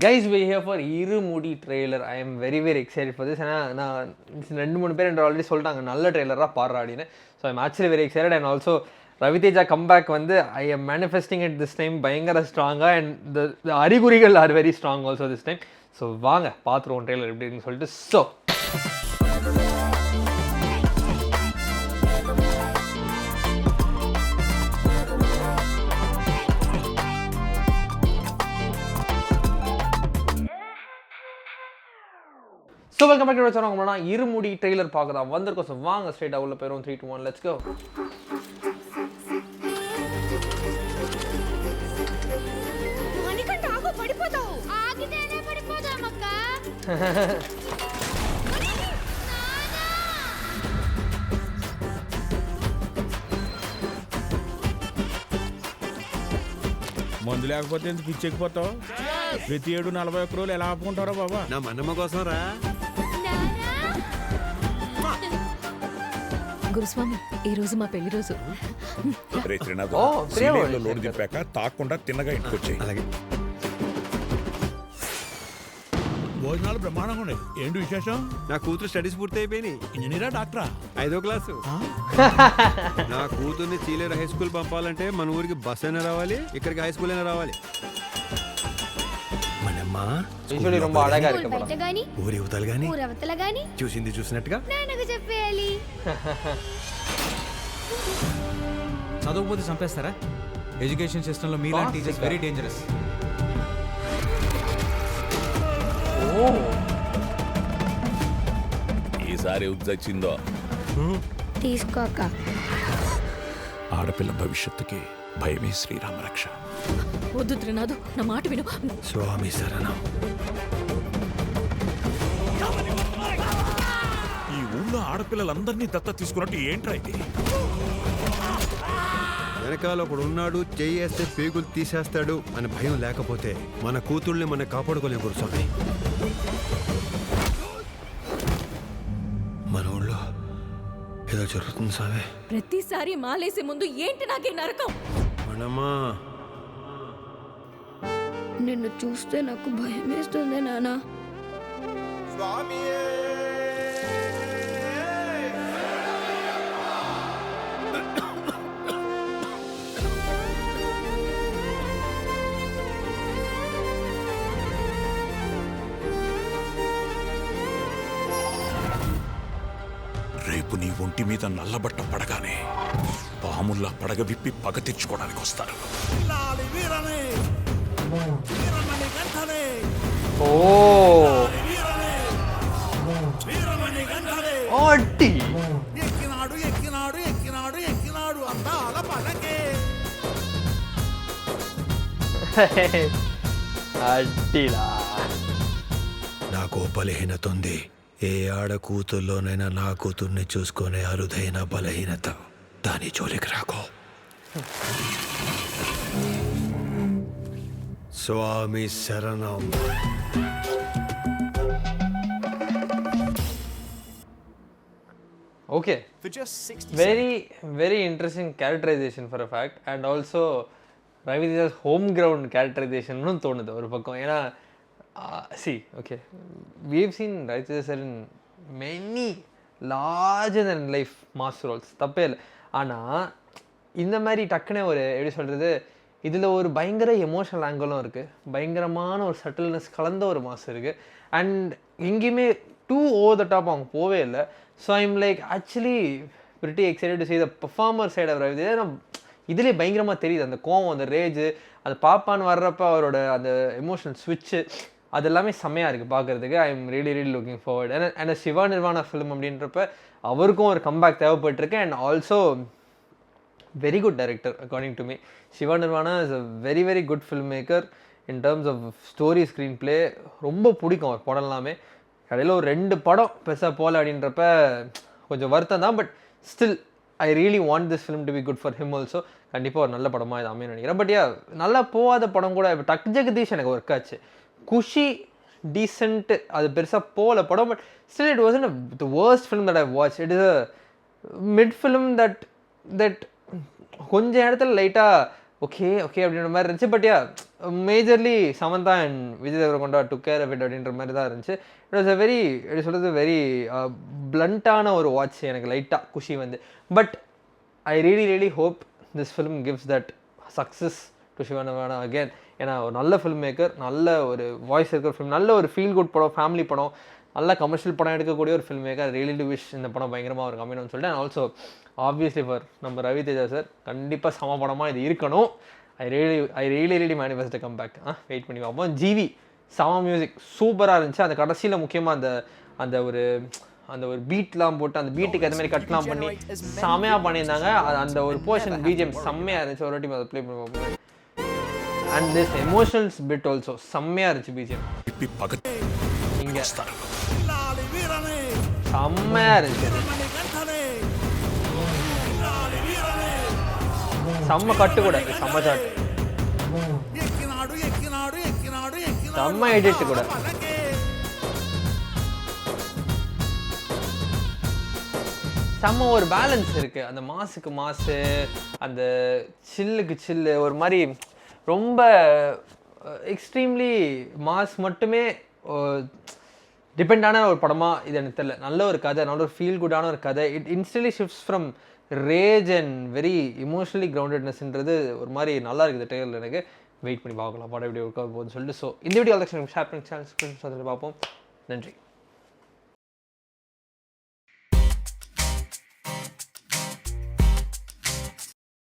Guys we here for இருமுடி trailer. I am very very excited for this. ஏன்னா நான் 2-3 பேர் ஆல்ரெடி சொல்லிட்டாங்க நல்ல ட்ரெய்லராக பாடுறா அப்படின்னு. So I'm actually very excited. And also Ravi Teja comeback வந்து I am manifesting it this time பயங்கர ஸ்ட்ராங்காக. அண்ட் த அறிகுறிகள் are very strong also this time. So வாங்க பார்த்துருவோம் ட்ரெய்லர் எப்படின்னு சொல்லிட்டு. ஸோ வெல்கம் பேக் டு வச்சோம்னா இருமுடி ட்ரெய்லர் பார்க்க தான் வந்திருக்கோம். ஸோ வாங்க ஸ்ட்ரெயிட்டாக உள்ள போயிடும். 3, 2, 1 லெட்ஸ் கோ. మందు లేకపోతే ఎందుకు పిచ్చెక్కిపోతావు? ప్రతి 7-41 రోజులు ఎలా ఆపుకుంటారో బాబా. నా మనమ్మ కోసం రా గురుస్వామి, ఈ రోజు మా పెళ్లి రోజు. లోన్ దింపాక తాకుండా తిన్నగా ఇంటికి వచ్చాయి. అలాగే భోజనాలు బ్రహ్మాండంగా ఉన్నాయి. ఏంటి విశేషం? నా కూతురు స్టడీస్ పూర్తి అయిపోయినాయి. ఇంజనీరా డాక్టరా? 5వ క్లాసు. నా కూతుర్ని చీలేరు హై స్కూల్ పంపాలంటే మన ఊరికి బస్ అయినా రావాలి, ఇక్కడికి హై స్కూల్ అయినా రావాలి. మనమ్మ ரொம்ப அழகா இருக்கு బయట గాని ఊరి యువతలు గాని ఊరవతల గాని చూసింది చూసినట్టుగా నాన్నకు చెప్పేయాలి. చదవకపోతే చంపేస్తారా? ఎడ్యుకేషన్ సిస్టంలో మీలాంటి టీచర్స్ వెరీ డేంజరస్. ఈసారి ఉద్దొచ్చిందో తీసుకోక ఆడపిల్ల భవిష్యత్తుకి భయమే శ్రీరామ రక్ష. వద్దు త్రినాథు, నా మాట విను. స్వామి శరణం. ఈ ఊళ్ళో ఆడపిల్లలందరినీ దత్త తీసుకున్నట్టు ఏంట్రా ఇది? వెనకాల ఒకడు ఉన్నాడు, చేయేస్తే పేగులు తీసేస్తాడు అని భయం లేకపోతే మన కూతుర్ని మనం కాపాడుకోలేం గురుస్వామి. మన ఊళ్ళో ఏదో జరుగుతుంది స్వామి. ప్రతిసారి మాలేసే ముందు ఏంటి నాకే నరకం? మనమ్మా నిన్ను చూస్తే నాకు భయం వేస్తుంది నాన్న. రేపు నీ ఒంటి మీద నల్లబట్ట పడగానే పాముల్లా పడగ విప్పి పగ తెచ్చుకోవడానికి వస్తారు. అట్టి అట్టిలా నాకు బలహీనత ఉంది. ఏ ఆడ కూతుర్లోనైనా నా కూతుర్ని చూసుకునే అరుదైన బలహీనత. దాని జోలికి రాకో. స్వామి శరణం. Okay, very very interesting characterisation for a fact. And also Ravi Teja's home ground క్యారెక్టరైజేషన్ను తోணுது ஒரு பக்கம். ஏன்னா okay, we've seen Ravi Teja sir in many larger than life mass roles, தப்பே இல்லை. ஆனால் இந்த மாதிரி டக்குனே ஒரு எப்படி சொல்கிறது, இதில் ஒரு பயங்கர எமோஷனல் ஆங்கிளும் இருக்குது, பயங்கரமான ஒரு சட்டில்னஸ் கலந்த ஒரு மாஸ் இருக்குது. அண்ட் எங்கேயுமே டூ ஓவர் த டாப் அவங்க போவே இல்லை. So I'm like actually pretty excited to see the performer side of Ravi Teja. இதிலே பயங்கரமாக தெரியுது அந்த கோவம், அந்த ரேஜு, அது பாப்பான்னு வர்றப்ப அவரோட அந்த எமோஷனல் ஸ்விட்ச்சு, அது எல்லாமே செம்மையாக இருக்குது பார்க்குறதுக்கு. I am really really looking forward. And Shiva Nirvana film அப்படின்றப்ப அவருக்கும் ஒரு கம்பேக் தேவைப்பட்டிருக்கு. And also very good director according to me. Shiva Nirvana is a very very good film maker in terms of story, screenplay. ரொம்ப பிடிக்கும் அவர் படம் எல்லாமே. இடையில ஒரு 2 படம் பெருசாக போகல அப்படின்றப்ப கொஞ்சம் வருத்தம் தான். But still I really want this film to be good for him also. கண்டிப்பாக ஒரு நல்ல படமாக இது அமைய நினைக்கிறேன். பட் நல்லா போகாத படம் கூட இப்போ டக் ஜெகதீஷ் எனக்கு ஒர்க் ஆச்சு. குஷி டீசென்ட், அது பெருசாக போகல படம். But still it was the worst film that I watch. It is a mid film தட் கொஞ்சம் இடத்துல லைட்டாக ஓகே அப்படின்ற மாதிரி இருந்துச்சு. But ya majorly Samantha and Vijay Deverakonda took care of it அப்படின்ற மாதிரி தான் இருந்துச்சு. இட் வாஸ் அ வெரி எப்படி சொல்கிறது வெரி பிளண்ட்டான ஒரு வாட்ச். எனக்கு லைட்டாக குஷி வந்து. But I really hope this film gives that success to Siva again. ஏன்னா ஒரு நல்ல ஃபில்ம் மேக்கர், நல்ல ஒரு வாய்ஸ் இருக்கிற ஃபிலிம், நல்ல ஒரு ஃபீல் குட் படம், ஃபேமிலி படம், நல்ல கமர்ஷியல் படம் எடுக்கக்கூடிய ஒரு ஃபில்ம் மேக்கர். ரியலி விஷ் இந்த படம் பயங்கரமாக ஒரு கம்மின்னு சொல்லிட்டு. அண்ட் ஆல்சோ ஆப்வியஸ்லி ஃபார் நம்ம ரவி தேஜா சார் கண்டிப்பாக சம படமாக இது இருக்கணும். I really manifest come back. Wait பண்ணி பார்ப்போம். ஜிவி சம மியூசிக் சூப்பராக இருந்துச்சு. அந்த கடைசியில் முக்கியமாக அந்த ஒரு பீட்லாம் போட்டு அந்த பீட்டுக்கு அந்த மாதிரி கட்லாம் பண்ணி செம்மையாக பண்ணியிருந்தாங்க. அந்த ஒரு போர்ஷன் பிஜிஎம் செம்மையாக இருந்துச்சு. ஒரு வாட்டி அதை ப்ளே பண்ணி பார்ப்போம். அண்ட் திஸ் எமோஷனல்ஸ் பிட் ஆல்சோ செம்மையாக இருந்துச்சு பிஜிஎம். విప్పి పగ இங்கே செம்மையாக இருந்துச்சு. செம்ம கட்டு கூட, செம்ம சாட்டு, செம்ம எடிட் கூட. செம்ம ஒரு பேலன்ஸ் இருக்குது. அந்த மாசுக்கு மாசு, அந்த சில்லுக்கு சில்லு, ஒரு மாதிரி ரொம்ப எக்ஸ்ட்ரீம்லி மாஸ் மட்டுமே டிபெண்டான ஒரு படமாக இது எனக்கு தெரியல. நல்ல ஒரு கதை, நல்ல ஒரு ஃபீல் குட்டான ஒரு கதை. It instantly shifts from rage and very emotionally கிரவுண்டட்னஸ்ன்றது ஒரு மாதிரி நல்லா இருக்குது ட்ரெயிலர். எனக்கு வெயிட் பண்ணி பார்க்கலாம் படம் எப்படி ஒர்க் ஆக போகுதுன்னு சொல்லிட்டு. ஸோ இந்த வீடியோ ஷேர் பண்ணி சேனல் பார்ப்போம். நன்றி.